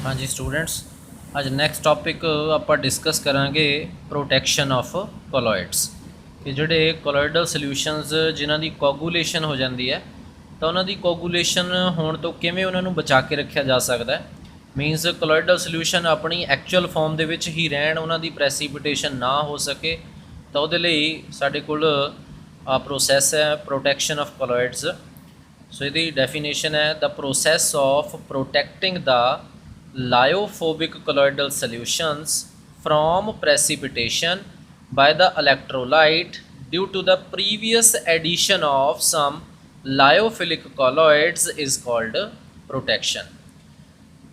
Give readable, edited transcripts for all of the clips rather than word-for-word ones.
हाँ जी स्टूडेंट्स, ਅੱਜ next topic ਆਪਾਂ ਡਿਸਕਸ ਕਰਾਂਗੇ ਪ੍ਰੋਟੈਕਸ਼ਨ ਆਫ ਕੋਲੋਇਡਸ। ਕਿ ਜਿਹੜੇ ਕੋਲੋਇਡਲ ਸੋਲਿਊਸ਼ਨਸ ਜਿਨ੍ਹਾਂ ਦੀ ਕੋਗੂਲੇਸ਼ਨ ਹੋ ਜਾਂਦੀ ਹੈ ਤਾਂ ਉਹਨਾਂ ਦੀ ਕੋਗੂਲੇਸ਼ਨ ਹੋਣ ਤੋਂ ਕਿਵੇਂ ਉਹਨਾਂ ਨੂੰ ਬਚਾ ਕੇ ਰੱਖਿਆ ਜਾ ਸਕਦਾ ਹੈ। ਮੀਨਸ ਕੋਲੋਇਡਲ ਸੋਲਿਊਸ਼ਨ ਆਪਣੀ ਐਕਚੁਅਲ ਫਾਰਮ ਦੇ ਵਿੱਚ ਹੀ ਰਹਿਣ, ਉਹਨਾਂ ਦੀ ਪ੍ਰੈਸੀਪੀਟੇਸ਼ਨ ਨਾ ਹੋ ਸਕੇ, ਤਾਂ ਉਹਦੇ ਲਈ ਸਾਡੇ ਕੋਲ ਪ੍ਰੋਸੈਸ ਹੈ ਪ੍ਰੋਟੈਕਸ਼ਨ ਆਫ ਕੋਲੋਇਡਸ। ਸੋ ਇਹਦੀ ਡੈਫੀਨੇਸ਼ਨ ਹੈ ਦ process of protecting the lyophobic colloidal solutions from precipitation by the electrolyte due to the previous addition of some lyophilic colloids is called protection।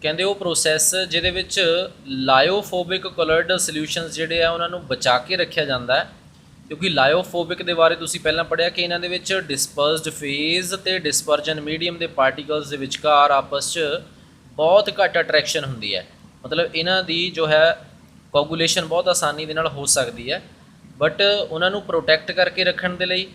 ਕਹਿੰਦੇ ਉਹ ਪ੍ਰੋਸੈਸ ਜਿਹਦੇ ਵਿੱਚ ਲਾਇਓਫੋਬਿਕ ਕੋਲੋਇਡਲ ਸੋਲਿਊਸ਼ਨਸ ਜਿਹੜੇ ਆ ਉਹਨਾਂ ਨੂੰ ਬਚਾ ਕੇ ਰੱਖਿਆ ਜਾਂਦਾ ਹੈ, ਕਿਉਂਕਿ ਲਾਇਓਫੋਬਿਕ ਦੇ ਬਾਰੇ ਤੁਸੀਂ ਪਹਿਲਾਂ ਪੜ੍ਹਿਆ ਕਿ ਇਹਨਾਂ ਦੇ ਵਿੱਚ ਡਿਸਪਰਸਡ ਫੇਜ਼ ਅਤੇ ਡਿਸਪਰਜਨ ਮੀਡੀਅਮ ਦੇ ਪਾਰਟੀਕਲਸ ਦੇ ਵਿਚਕਾਰ ਆਪਸ 'ਚ ਬਹੁਤ ਘੱਟ ਅਟਰੈਕਸ਼ਨ ਹੁੰਦੀ ਹੈ। ਮਤਲਬ ਇਹਨਾਂ ਦੀ ਜੋ ਹੈ ਕੋਗੂਲੇਸ਼ਨ ਬਹੁਤ ਆਸਾਨੀ ਦੇ ਨਾਲ ਹੋ ਸਕਦੀ ਹੈ, ਬਟ ਉਹਨਾਂ ਨੂੰ ਪ੍ਰੋਟੈਕਟ ਕਰਕੇ ਰੱਖਣ ਦੇ ਲਈ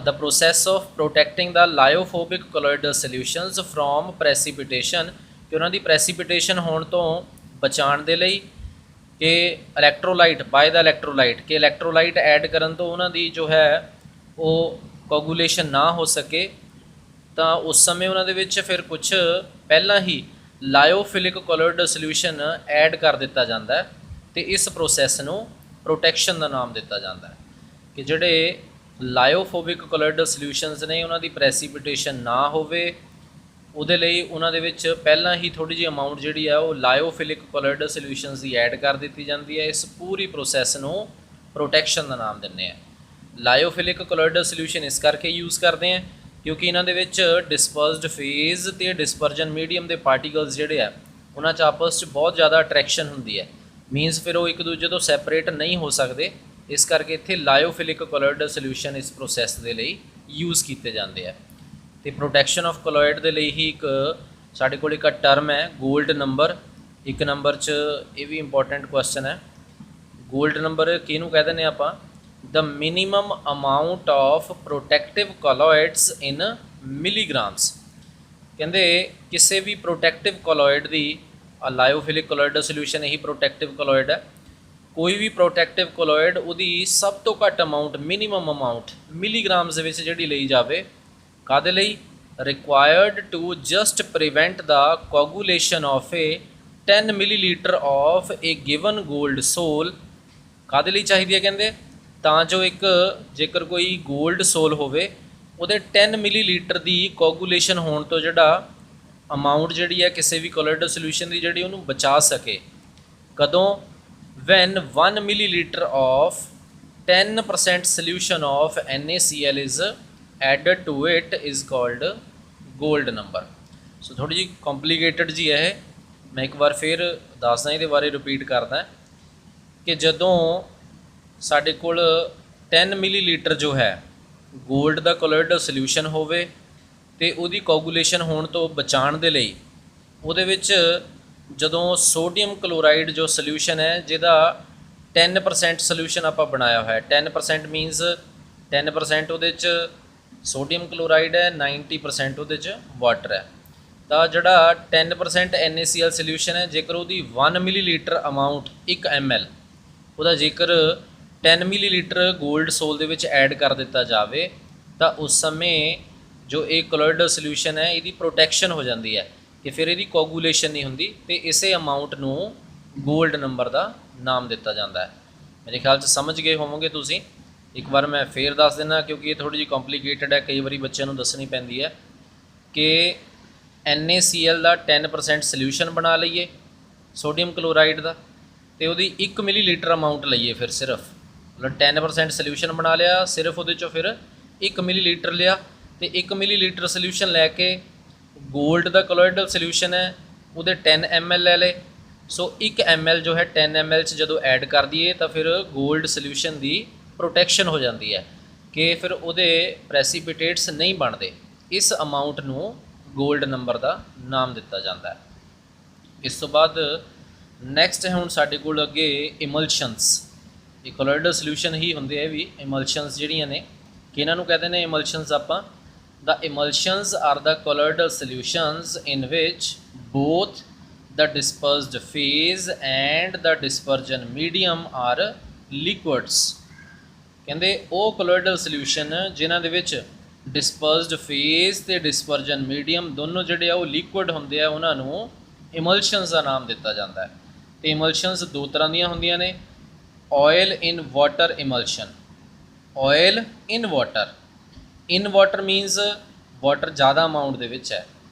the process of protecting the lyophobic colloidal solutions from precipitation, ਕਿ ਉਹਨਾਂ ਦੀ ਪ੍ਰੈਸੀਪੀਟੇਸ਼ਨ ਹੋਣ ਤੋਂ ਬਚਾਉਣ ਦੇ ਲਈ ਕਿ ਇਲੈਕਟ੍ਰੋਲਾਈਟ ਬਾਏ ਦਾ ਇਲੈਕਟ੍ਰੋਲਾਈਟ, ਕਿ ਇਲੈਕਟ੍ਰੋਲਾਈਟ ਐਡ ਕਰਨ ਤੋਂ ਉਹਨਾਂ ਦੀ ਜੋ ਹੈ ਉਹ ਕੋਗੂਲੇਸ਼ਨ ਨਾ ਹੋ ਸਕੇ, ਤਾਂ ਉਸ ਸਮੇਂ ਉਹਨਾਂ ਦੇ ਵਿੱਚ ਫਿਰ ਕੁਛ ਪਹਿਲਾਂ ਹੀ ਲਾਇਓਫਿਲਿਕ ਕੋਲੋਇਡਲ ਸੋਲਿਊਸ਼ਨ ਐਡ ਕਰ ਦਿੱਤਾ ਜਾਂਦਾ ਹੈ, ਅਤੇ ਇਸ ਪ੍ਰੋਸੈਸ ਨੂੰ ਪ੍ਰੋਟੈਕਸ਼ਨ ਦਾ ਨਾਮ ਦਿੱਤਾ ਜਾਂਦਾ ਹੈ। ਕਿ ਜਿਹੜੇ ਲਾਇਓਫੋਬਿਕ ਕੋਲੋਇਡਲ ਸੋਲਿਊਸ਼ਨਸ ਨੇ ਉਹਨਾਂ ਦੀ ਪ੍ਰੈਸੀਪੀਟੇਸ਼ਨ ਨਾ ਹੋਵੇ, ਉਹਦੇ ਲਈ ਉਹਨਾਂ ਦੇ ਵਿੱਚ ਪਹਿਲਾਂ ਹੀ ਥੋੜ੍ਹੀ ਜਿਹੀ ਅਮਾਊਂਟ ਜਿਹੜੀ ਆ ਉਹ ਲਾਇਓਫਿਲਿਕ ਕੋਲੋਇਡਲ ਸੋਲਿਊਸ਼ਨਸ ਦੀ ਐਡ ਕਰ ਦਿੱਤੀ ਜਾਂਦੀ ਹੈ। ਇਸ ਪੂਰੀ ਪ੍ਰੋਸੈਸ ਨੂੰ ਪ੍ਰੋਟੈਕਸ਼ਨ ਦਾ ਨਾਮ ਦਿੰਦੇ ਆ। ਲਾਇਓਫਿਲਿਕ ਕੋਲੋਇਡਲ ਸੋਲਿਊਸ਼ਨ ਇਸ ਕਰਕੇ ਯੂਜ਼ ਕਰਦੇ ਆ ਕਿਉਂਕਿ ਇਹਨਾਂ ਦੇ ਵਿੱਚ ਡਿਸਪਰਸਡ ਫੇਜ਼ ਅਤੇ ਡਿਸਪਰਜਨ ਮੀਡੀਅਮ ਦੇ ਪਾਰਟੀਕਲਸ ਜਿਹੜੇ ਆ ਉਹਨਾਂ 'ਚ ਆਪਸ 'ਚ ਬਹੁਤ ਜ਼ਿਆਦਾ ਅਟਰੈਕਸ਼ਨ ਹੁੰਦੀ ਹੈ। ਮੀਨਸ ਫਿਰ ਉਹ ਇੱਕ ਦੂਜੇ ਤੋਂ ਸੈਪਰੇਟ ਨਹੀਂ ਹੋ ਸਕਦੇ, ਇਸ ਕਰਕੇ ਇੱਥੇ ਲਾਇਓਫਿਲਿਕ ਕੋਲੋਇਡਲ ਸੋਲਿਊਸ਼ਨ ਇਸ ਪ੍ਰੋਸੈਸ ਦੇ ਲਈ ਯੂਜ਼ ਕੀਤੇ ਜਾਂਦੇ ਆ। ਅਤੇ ਪ੍ਰੋਟੈਕਸ਼ਨ ਆਫ ਕੋਲੋਇਡ ਦੇ ਲਈ ਹੀ ਇੱਕ ਸਾਡੇ ਕੋਲ ਇੱਕ ਟਰਮ ਹੈ ਗੋਲਡ ਨੰਬਰ। ਇੱਕ ਨੰਬਰ 'ਚ ਇਹ ਵੀ ਇੰਪੋਰਟੈਂਟ ਕੁਐਸਚਨ ਹੈ, ਗੋਲਡ ਨੰਬਰ ਕਿਹਨੂੰ ਕਹਿ ਦਿੰਦੇ ਆਪਾਂ? the minimum amount of protective colloids in milligrams। ਕਹਿੰਦੇ ਕਿਸੇ ਵੀ ਪ੍ਰੋਟੈਕਟਿਵ ਕੋਲੋਇਡ ਦੀ ਲਾਇਓਫਿਲਿਕ ਕੋਲੋਇਡਲ ਸੋਲਿਊਸ਼ਨ ਇਹੀ ਪ੍ਰੋਟੈਕਟਿਵ ਕੋਲੋਇਡ ਹੈ। ਕੋਈ ਵੀ ਪ੍ਰੋਟੈਕਟਿਵ ਕੋਲੋਇਡ ਉਹਦੀ ਸਭ ਤੋਂ ਘੱਟ ਅਮਾਊਂਟ, ਮਿਨੀਮਮ ਅਮਾਊਂਟ ਮਿਲੀਗ੍ਰਾਮਸ ਦੇ ਵਿੱਚ ਜਿਹੜੀ ਲਈ ਜਾਵੇ, ਕਾਹਦੇ ਲਈ? Required to just prevent the coagulation of a 10 millilitre of a given gold sol. ਕਾਹਦੇ ਲਈ ਚਾਹੀਦੀ ਹੈ? ਕਹਿੰਦੇ ਤਾਂ ਜੋ ਇੱਕ ਜੇਕਰ ਕੋਈ ਗੋਲਡ ਸੋਲ ਹੋਵੇ ਉਹਦੇ 10 ਮਿਲੀਲੀਟਰ ਦੀ ਕੋਗੂਲੇਸ਼ਨ ਹੋਣ ਤੋਂ ਜਿਹੜਾ ਅਮਾਊਂਟ ਜਿਹੜੀ ਹੈ ਕਿਸੇ ਵੀ ਕੋਲੋਇਡਲ ਸੋਲਿਊਸ਼ਨ ਦੀ ਜਿਹੜੀ ਉਹਨੂੰ ਬਚਾ ਸਕੇ। ਕਦੋਂ? When 1 millilitre of 10% solution of NaCl is added to it is called gold number. So ਥੋੜ੍ਹੀ ਜਿਹੀ ਕੰਪਲੀਕੇਟਡ ਜੀ ਹੈ ਇਹ, ਮੈਂ ਇੱਕ ਵਾਰ ਫਿਰ ਦੱਸਦਾ, ਇਹਦੇ ਬਾਰੇ ਰਿਪੀਟ ਕਰਦਾ ਕਿ ਜਦੋਂ ਸਾਡੇ ਕੋਲ 10 ਮਿਲੀਲੀਟਰ ਜੋ ਹੈ ਗੋਲਡ ਦਾ ਕੋਲੋਇਡਲ ਸੋਲਿਊਸ਼ਨ ਹੋਵੇ ਅਤੇ ਉਹਦੀ ਕੋਗੂਲੇਸ਼ਨ ਹੋਣ ਤੋਂ ਬਚਾਉਣ ਦੇ ਲਈ ਉਹਦੇ ਵਿੱਚ ਜਦੋਂ ਸੋਡੀਅਮ ਕਲੋਰਾਈਡ ਜੋ ਸੋਲਿਊਸ਼ਨ ਹੈ ਜਿਹਦਾ 10% ਸੋਲਿਊਸ਼ਨ ਆਪਾਂ ਬਣਾਇਆ ਹੋਇਆ, 10% ਮੀਨਸ 10% ਉਹਦੇ 'ਚ ਸੋਡੀਅਮ ਕਲੋਰਾਈਡ ਹੈ, 90% ਉਹਦੇ 'ਚ ਵਾਟਰ ਹੈ, ਤਾਂ ਜਿਹੜਾ 10% NaCl ਸੋਲਿਊਸ਼ਨ ਹੈ ਜੇਕਰ ਉਹਦੀ 1 ਮਿਲੀਲੀਟਰ ਅਮਾਊਂਟ 1 ml ਉਹਦਾ ਜੇਕਰ 10 ਮਿਲੀਲੀਟਰ ਗੋਲਡ ਸੋਲ ਦੇ ਵਿੱਚ ਐਡ ਕਰ ਦਿੱਤਾ ਜਾਵੇ ਤਾਂ ਉਸ ਸਮੇਂ ਜੋ ਇਹ ਕੋਲੋਇਡਲ ਸੋਲਿਊਸ਼ਨ ਹੈ ਇਹਦੀ ਪ੍ਰੋਟੈਕਸ਼ਨ ਹੋ ਜਾਂਦੀ ਹੈ ਕਿ ਫਿਰ ਇਹਦੀ ਕੋਗੂਲੇਸ਼ਨ ਨਹੀਂ ਹੁੰਦੀ, ਅਤੇ ਇਸੇ ਅਮਾਊਂਟ ਨੂੰ ਗੋਲਡ ਨੰਬਰ ਦਾ ਨਾਮ ਦਿੱਤਾ ਜਾਂਦਾ ਹੈ। ਮੇਰੇ ਖਿਆਲ 'ਚ ਸਮਝ ਗਏ ਹੋਵੋਗੇ ਤੁਸੀਂ। ਇੱਕ ਵਾਰ ਮੈਂ ਫੇਰ ਦੱਸ ਦਿੰਦਾ ਕਿਉਂਕਿ ਇਹ ਥੋੜ੍ਹੀ ਜਿਹੀ ਕੰਪਲੀਕੇਟਡ ਹੈ, ਕਈ ਵਾਰੀ ਬੱਚਿਆਂ ਨੂੰ ਦੱਸਣੀ ਪੈਂਦੀ ਹੈ ਕਿ NaCl ਦਾ 10% ਸੋਲਿਊਸ਼ਨ ਬਣਾ ਲਈਏ ਸੋਡੀਅਮ ਕਲੋਰਾਈਡ ਦਾ, ਅਤੇ ਉਹਦੀ 1 ਮਿਲੀਲੀਟਰ ਅਮਾਊਂਟ ਲਈਏ, ਫਿਰ ਸਿਰਫ ਮਤਲਬ 10% ਸੋਲਿਊਸ਼ਨ ਬਣਾ ਲਿਆ, ਸਿਰਫ ਉਹਦੇ 'ਚੋਂ ਫਿਰ 1 ਮਿਲੀਲੀਟਰ ਲਿਆ, ਅਤੇ 1 ਮਿਲੀਲੀਟਰ ਸੋਲਿਊਸ਼ਨ ਲੈ ਕੇ ਗੋਲਡ ਦਾ ਕੋਲੋਇਡਲ ਸੋਲਿਊਸ਼ਨ ਹੈ ਉਹਦੇ 10 ml ਲੈ ਲਏ। ਸੋ 1 ml ਜੋ ਹੈ 10 ml 'ਚ ਜਦੋਂ ਐਡ ਕਰ ਦਈਏ ਤਾਂ ਫਿਰ ਗੋਲਡ ਸੋਲਿਊਸ਼ਨ ਦੀ ਪ੍ਰੋਟੈਕਸ਼ਨ ਹੋ ਜਾਂਦੀ ਹੈ ਕਿ ਫਿਰ ਉਹਦੇ ਪ੍ਰੈਸੀਪੀਟੇਟਸ ਨਹੀਂ ਬਣਦੇ। ਇਸ ਅਮਾਊਂਟ ਨੂੰ ਗੋਲਡ ਨੰਬਰ ਦਾ ਨਾਮ ਦਿੱਤਾ ਜਾਂਦਾ ਹੈ। ਇਸ ਤੋਂ ਬਾਅਦ ਨੈਕਸਟ ਹੈ ਹੁਣ ਸਾਡੇ ਕੋਲ ਅੱਗੇ ਇਮਲਸ਼ਨਸ। ਇਹ ਕੋਲੋਇਡਲ ਸੋਲਿਊਸ਼ਨ ਹੀ ਹੁੰਦੇ ਆ ਵੀ ਇਮਲਸ਼ਨਸ ਜਿਹੜੀਆਂ ਨੇ, ਕਿ ਇਹਨਾਂ ਨੂੰ ਕਹਿੰਦੇ ਨੇ ਇਮਲਸ਼ਨਸ ਆਪਾਂ। The emulsions are the colloidal solutions in which both the dispersed phase and the dispersion medium are liquids। ਕਹਿੰਦੇ ਉਹ ਕੋਲੋਇਡਲ ਸੋਲਿਊਸ਼ਨ ਜਿਨ੍ਹਾਂ ਦੇ ਵਿੱਚ ਡਿਸਪਰਸਡ ਫੇਜ਼ ਤੇ ਡਿਸਪਰਜਨ ਮੀਡੀਅਮ ਦੋਨੋਂ ਜਿਹੜੇ ਆ ਉਹ ਲਿਕੁਇਡ ਹੁੰਦੇ ਆ, ਉਹਨਾਂ ਨੂੰ ਇਮਲਸ਼ਨਸ ਦਾ ਨਾਮ ਦਿੱਤਾ ਜਾਂਦਾ ਹੈ। ਤੇ ਇਮਲਸ਼ਨਸ ਦੋ ਤਰ੍ਹਾਂ ਦੀਆਂ ਹੁੰਦੀਆਂ ਨੇ, ਆਇਲ ਇਨ ਵਾਟਰ ਇਮਲਸ਼ਨ, ਆਇਲ ਇਨ ਵਾਟਰ ਮੀਨਸ ਵਾਟਰ ज़्यादा ਅਮਾਊਂਟ ਦੇ ਵਿੱਚ ਹੈ,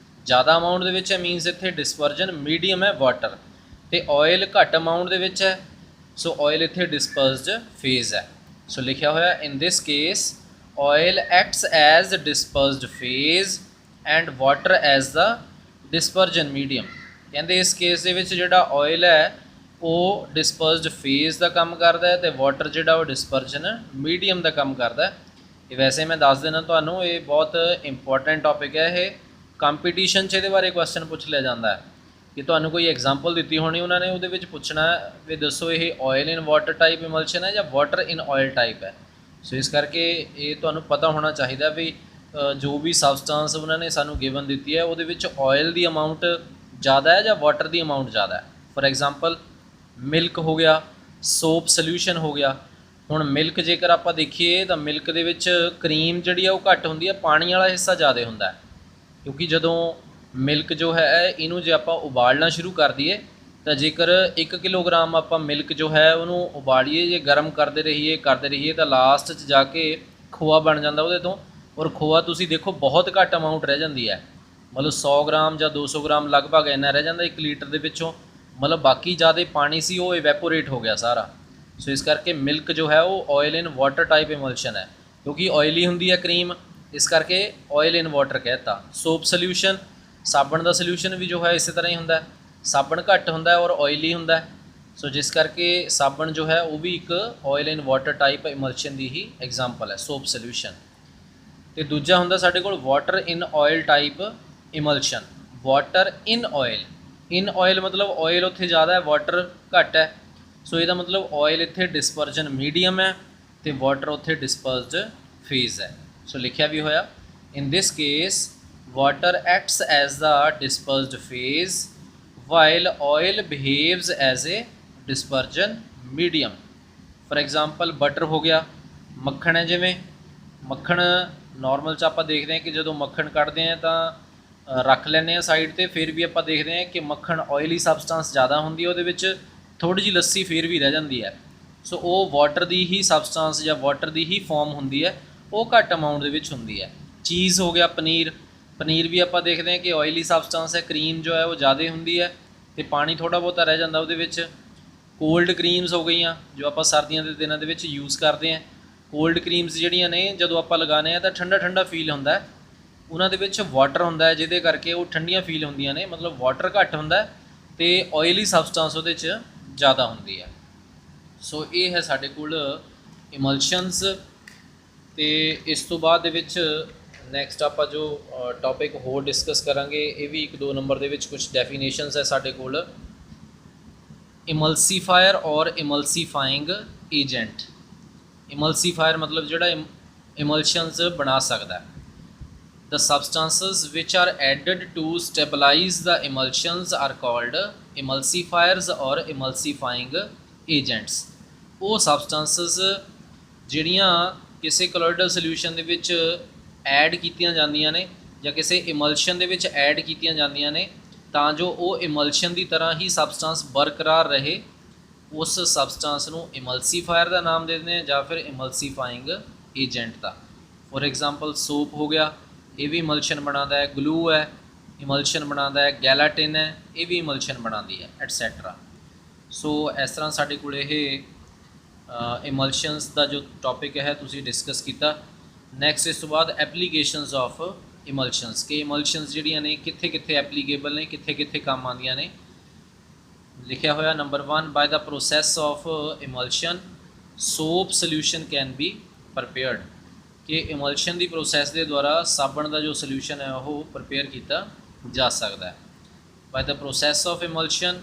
ज़्यादा ਅਮਾਊਂਟ ਦੇ ਵਿੱਚ ਹੈ ਮੀਨਸ ਇੱਥੇ ਡਿਸਪਰਜਨ ਮੀਡੀਅਮ ਹੈ ਵਾਟਰ, ਤੇ ਆਇਲ ਘੱਟ ਅਮਾਊਂਟ ਦੇ ਵਿੱਚ ਹੈ, ਸੋ ਆਇਲ ਇੱਥੇ ਡਿਸਪਰਸਡ ਫੇਜ਼ ਹੈ। ਸੋ ਲਿਖਿਆ ਹੋਇਆ in this case oil acts as dispersed phase and water as the dispersion medium. ਕਹਿੰਦੇ ਇਸ ਕੇਸ ਦੇ ਵਿੱਚ ਜਿਹੜਾ ਆਇਲ ਹੈ ਉਹ ਡਿਸਪਰਸਡ ਫੇਜ਼ ਦਾ ਕੰਮ ਕਰਦਾ ਹੈ ਤੇ ਵਾਟਰ ਜਿਹੜਾ ਉਹ ਡਿਸਪਰਜਨ ਮੀਡੀਅਮ ਦਾ ਕੰਮ ਕਰਦਾ ਹੈ। ਇਹ ਵੈਸੇ ਮੈਂ ਦੱਸ ਦੇਣਾ ਤੁਹਾਨੂੰ, ਇਹ ਬਹੁਤ ਇੰਪੋਰਟੈਂਟ ਟੌਪਿਕ ਹੈ। ਇਹ ਕੰਪੀਟੀਸ਼ਨ 'ਚ ਇਹਦੇ ਬਾਰੇ ਕੁਐਸਚਨ ਪੁੱਛ ਲਿਆ ਜਾਂਦਾ ਹੈ ਕਿ ਤੁਹਾਨੂੰ ਕੋਈ ਐਗਜ਼ਾਮਪਲ ਦਿੱਤੀ ਹੋਣੀ ਉਹਨਾਂ ਨੇ, ਉਹਦੇ ਵਿੱਚ ਪੁੱਛਣਾ ਵੀ ਦੱਸੋ ਇਹ ਆਇਲ ਇਨ ਵਾਟਰ ਟਾਈਪ ਇਮਲਸ਼ਨ ਹੈ ਜਾਂ ਵਾਟਰ ਇਨ ਆਇਲ ਟਾਈਪ ਹੈ। ਸੋ ਇਸ ਕਰਕੇ ਇਹ ਤੁਹਾਨੂੰ ਪਤਾ ਹੋਣਾ ਚਾਹੀਦਾ ਵੀ ਜੋ ਵੀ ਸਬਸਟੈਂਸ ਉਹਨਾਂ ਨੇ ਸਾਨੂੰ ਗਿਵਨ ਦਿੱਤੀ ਹੈ ਉਹਦੇ ਵਿੱਚ ਆਇਲ ਦੀ ਅਮਾਊਂਟ ज़्यादा है ਜਾਂ ਵਾਟਰ ਦੀ ਅਮਾਊਂਟ ज़्यादा ਹੈ। ਫੋਰ ਐਗਜ਼ਾਮਪਲ ਮਿਲਕ ਹੋ ਗਿਆ, ਸੋਪ ਸੋਲਿਊਸ਼ਨ ਹੋ ਗਿਆ। ਹੁਣ ਮਿਲਕ ਜੇਕਰ ਆਪਾਂ ਦੇਖੀਏ ਤਾਂ ਮਿਲਕ ਦੇ ਵਿੱਚ ਕਰੀਮ ਜਿਹੜੀ ਆ ਉਹ ਘੱਟ ਹੁੰਦੀ ਹੈ, ਪਾਣੀ ਵਾਲਾ ਹਿੱਸਾ ज़्यादा ਹੁੰਦਾ ਹੈ, ਕਿਉਂਕਿ ਜਦੋਂ ਮਿਲਕ ਜੋ ਹੈ ਇਹਨੂੰ ਜੇ ਆਪਾਂ ਉਬਾਲਣਾ ਸ਼ੁਰੂ ਕਰ ਦਈਏ ਤਾਂ ਜੇਕਰ 1 ਕਿਲੋਗ੍ਰਾਮ ਆਪਾਂ ਮਿਲਕ ਜੋ ਹੈ ਉਹਨੂੰ ਉਬਾਲੀਏ, ਜੇ ਗਰਮ ਕਰਦੇ ਰਹੀਏ ਤਾਂ ਲਾਸਟ 'ਚ ਜਾ ਕੇ ਖੋਆ ਬਣ ਜਾਂਦਾ ਉਹਦੇ ਤੋਂ, ਔਰ ਖੋਆ ਤੁਸੀਂ ਦੇਖੋ ਬਹੁਤ ਘੱਟ ਅਮਾਊਂਟ ਰਹਿ ਜਾਂਦੀ ਹੈ, ਮਤਲਬ 100 ਗ੍ਰਾਮ ਜਾਂ 200 ਗ੍ਰਾਮ ਲਗਭਗ ਇੰਨਾ ਰਹਿ ਜਾਂਦਾ 1 ਲੀਟਰ ਦੇ ਵਿੱਚੋਂ, ਮਤਲਬ ਬਾਕੀ ਜ਼ਿਆਦਾ ਪਾਣੀ ਸੀ ਉਹ ਇਵੈਪੋਰੇਟ ਹੋ ਗਿਆ ਸਾਰਾ। ਸੋ ਇਸ ਕਰਕੇ ਮਿਲਕ ਜੋ ਹੈ ਉਹ ਆਇਲ ਇਨ ਵਾਟਰ ਟਾਈਪ ਇਮਲਸ਼ਨ ਹੈ, ਕਿਉਂਕਿ ਆਇਲੀ ਹੁੰਦੀ ਹੈ ਕਰੀਮ, ਇਸ ਕਰਕੇ ਆਇਲ ਇਨ ਵਾਟਰ ਕਹਿਤਾ। ਸੋਪ ਸੋਲਿਊਸ਼ਨ, ਸਾਬਣ ਦਾ ਸੋਲਿਊਸ਼ਨ ਵੀ ਜੋ ਹੈ ਇਸੇ ਤਰ੍ਹਾਂ ਹੀ ਹੁੰਦਾ, ਸਾਬਣ ਘੱਟ ਹੁੰਦਾ ਔਰ ਆਇਲੀ ਹੁੰਦਾ, ਸੋ ਜਿਸ ਕਰਕੇ ਸਾਬਣ ਜੋ ਹੈ ਉਹ ਵੀ ਇੱਕ ਆਇਲ ਇਨ ਵਾਟਰ ਟਾਈਪ ਇਮਲਸ਼ਨ ਦੀ ਹੀ ਐਗਜ਼ਾਮਪਲ ਹੈ, ਸੋਪ ਸੋਲਿਊਸ਼ਨ। ਤੇ ਦੂਜਾ ਹੁੰਦਾ ਸਾਡੇ ਕੋਲ water in oil type ਇਮਲਸ਼ਨ, water in oil ਮਤਲਬ ਆਇਲ ਉੱਥੇ ज़्यादा ਹੈ, ਵਾਟਰ ਘੱਟ ਹੈ, ਸੋ ਇਹਦਾ ਮਤਲਬ ਆਇਲ ਇੱਥੇ ਡਿਸਪਰਜਨ ਮੀਡੀਅਮ ਹੈ ਤੇ ਵਾਟਰ ਉੱਥੇ ਡਿਸਪਰਸਡ ਫੇਜ਼ ਹੈ। ਸੋ ਲਿਖਿਆ ਵੀ ਹੋਇਆ in this case water acts as the dispersed phase while oil behaves as a dispersion medium. For example butter ਹੋ ਗਿਆ, ਮੱਖਣ ਹੈ, ਜਿਵੇਂ ਮੱਖਣ ਨੋਰਮਲ 'ਚ ਆਪਾਂ ਦੇਖਦੇ ਹਾਂ ਕਿ ਜਦੋਂ ਮੱਖਣ ਕੱਢਦੇ ਹਾਂ ਤਾਂ ਰੱਖ ਲੈਂਦੇ ਹਾਂ ਸਾਈਡ 'ਤੇ, ਫਿਰ ਵੀ ਆਪਾਂ ਦੇਖਦੇ ਹਾਂ ਕਿ ਮੱਖਣ ਆਇਲੀ ਸਬਸਟੈਂਸ ज़्यादा ਹੁੰਦੀ ਹੈ, ਉਹਦੇ ਵਿੱਚ ਥੋੜ੍ਹੀ ਜਿਹੀ ਲੱਸੀ ਫਿਰ ਵੀ ਰਹਿ ਜਾਂਦੀ ਹੈ, ਸੋ ਉਹ ਵਾਟਰ ਦੀ ਹੀ ਸਬਸਟੈਂਸ ਜਾਂ ਵਾਟਰ ਦੀ ਹੀ ਫਾਰਮ ਹੁੰਦੀ ਹੈ, ਉਹ ਘੱਟ ਅਮਾਊਂਟ ਦੇ ਵਿੱਚ ਹੁੰਦੀ ਹੈ। ਚੀਜ਼ ਹੋ ਗਿਆ, ਪਨੀਰ ਵੀ ਆਪਾਂ ਦੇਖਦੇ ਹਾਂ ਕਿ ਆਇਲੀ ਸਬਸਟੈਂਸ ਹੈ, ਕਰੀਮ ਜੋ ਹੈ ਉਹ ज़्यादा ਹੁੰਦੀ ਹੈ ਤੇ ਪਾਣੀ ਥੋੜ੍ਹਾ ਬਹੁਤਾ ਰਹਿ ਜਾਂਦਾ ਉਹਦੇ ਵਿੱਚ। ਕੋਲਡ ਕਰੀਮਸ ਹੋ ਗਈਆਂ ਜੋ ਆਪਾਂ ਸਰਦੀਆਂ ਦੇ ਦਿਨਾਂ ਦੇ ਵਿੱਚ ਯੂਜ਼ ਕਰਦੇ ਹਾਂ, ਕੋਲਡ ਕਰੀਮਸ ਜਿਹੜੀਆਂ ਨੇ ਜਦੋਂ ਆਪਾਂ ਲਗਾਉਂਦੇ ਹਾਂ ਤਾਂ ਠੰਡਾ ਠੰਡਾ ਫੀਲ ਹੁੰਦਾ ਹੈ, ਉਹਨਾਂ ਦੇ ਵਿੱਚ ਵਾਟਰ ਹੁੰਦਾ ਹੈ ਜਿਹਦੇ ਕਰਕੇ ਉਹ ਠੰਡੀਆਂ ਫੀਲ ਹੁੰਦੀਆਂ ਨੇ, ਮਤਲਬ ਵਾਟਰ ਘੱਟ ਹੁੰਦਾ ਤੇ ਆਇਲੀ ਸਬਸਟੈਂਸ ਉਹਦੇ 'ਚ ज़्यादा ਹੁੰਦੀ ਹੈ। ਸੋ ਇਹ ਹੈ ਸਾਡੇ ਕੋਲ ਇਮਲਸ਼ਨਸ। ਤੇ ਇਸ ਤੋਂ ਬਾਅਦ ਦੇ ਵਿੱਚ ਨੈਕਸਟ ਆਪਾਂ ਜੋ ਟੌਪਿਕ ਹੋਰ ਡਿਸਕਸ ਕਰਾਂਗੇ, ਇਹ ਵੀ 1-2 ਨੰਬਰ ਦੇ ਵਿੱਚ ਕੁਝ ਡੈਫੀਨੇਸ਼ਨਸ ਹੈ ਸਾਡੇ ਕੋਲ। ਇਮਲਸੀਫਾਇਰ ਔਰ ਇਮਲਸੀਫਾਇੰਗ ਏਜੰਟ। ਇਮਲਸੀਫਾਇਰ ਮਤਲਬ ਜਿਹੜਾ ਇਮਲਸ਼ਨਸ ਬਣਾ ਸਕਦਾ ਹੈ। The substances which are added to stabilize the emulsions are called emulsifiers or emulsifying agents। ਉਹ substances ਜਿਹੜੀਆਂ ਕਿਸੇ ਕੋਲੋਇਡਲ ਸੋਲਿਊਸ਼ਨ ਦੇ ਵਿੱਚ ਐਡ ਕੀਤੀਆਂ ਜਾਂਦੀਆਂ ਨੇ ਜਾਂ ਕਿਸੇ ਇਮਲਸ਼ਨ ਦੇ ਵਿੱਚ ਐਡ ਕੀਤੀਆਂ ਜਾਂਦੀਆਂ ਨੇ ਤਾਂ ਜੋ ਉਹ ਇਮਲਸ਼ਨ ਦੀ ਤਰ੍ਹਾਂ ਹੀ ਸਬਸਟੈਂਸ ਬਰਕਰਾਰ ਰਹੇ, ਉਸ ਸਬਸਟੈਂਸ ਨੂੰ ਇਮਲਸੀਫਾਇਰ ਦਾ ਨਾਮ ਦੇ ਦਿੰਦੇ ਹਾਂ ਜਾਂ ਫਿਰ ਇਮਲਸੀਫਾਇੰਗ ਏਜੰਟ ਦਾ। ਫੋਰ ਐਗਜ਼ਾਮਪਲ ਸੋਪ ਹੋ ਗਿਆ, ਇਹ ਵੀ ਇਮਲਸ਼ਨ ਬਣਾਉਂਦਾ ਹੈ, ਗਲੂ ਹੈ ਇਮਲਸ਼ਨ ਬਣਾਉਂਦਾ ਹੈ, ਗੈਲਾਟਿਨ ਹੈ ਇਹ ਵੀ ਇਮਲਸ਼ਨ ਬਣਾਉਂਦੀ ਹੈ, ਐਟਸੈਟਰਾ। ਸੋ ਇਸ ਤਰ੍ਹਾਂ ਸਾਡੇ ਕੋਲ ਇਹ ਇਮਲਸ਼ਨਸ ਦਾ ਜੋ ਟੌਪਿਕ ਹੈ ਤੁਸੀਂ ਡਿਸਕਸ ਕੀਤਾ। ਨੈਕਸਟ ਇਸ ਤੋਂ ਬਾਅਦ ਐਪਲੀਕੇਸ਼ਨਸ ਆਫ ਇਮਲਸ਼ਨਸ, ਕਿ ਇਮਲਸ਼ਨਸ ਜਿਹੜੀਆਂ ਨੇ ਕਿੱਥੇ ਕਿੱਥੇ ਐਪਲੀਕੇਬਲ ਨੇ, ਕਿੱਥੇ ਕਿੱਥੇ ਕੰਮ ਆਉਂਦੀਆਂ ਨੇ। ਲਿਖਿਆ ਹੋਇਆ number 1 ਬਾय the process of emulsion soap solution can be prepared, कि इमल्शन की प्रोसैस के द्वारा साबण का जो सोल्यूशन है वो प्रिपेयर किया जा सकता है। By the process of emulsion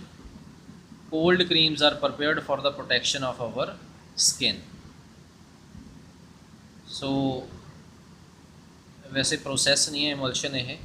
cold creams are prepared for the protection of our skin. So वैसे प्रोसैस नहीं है इमल्शन, ये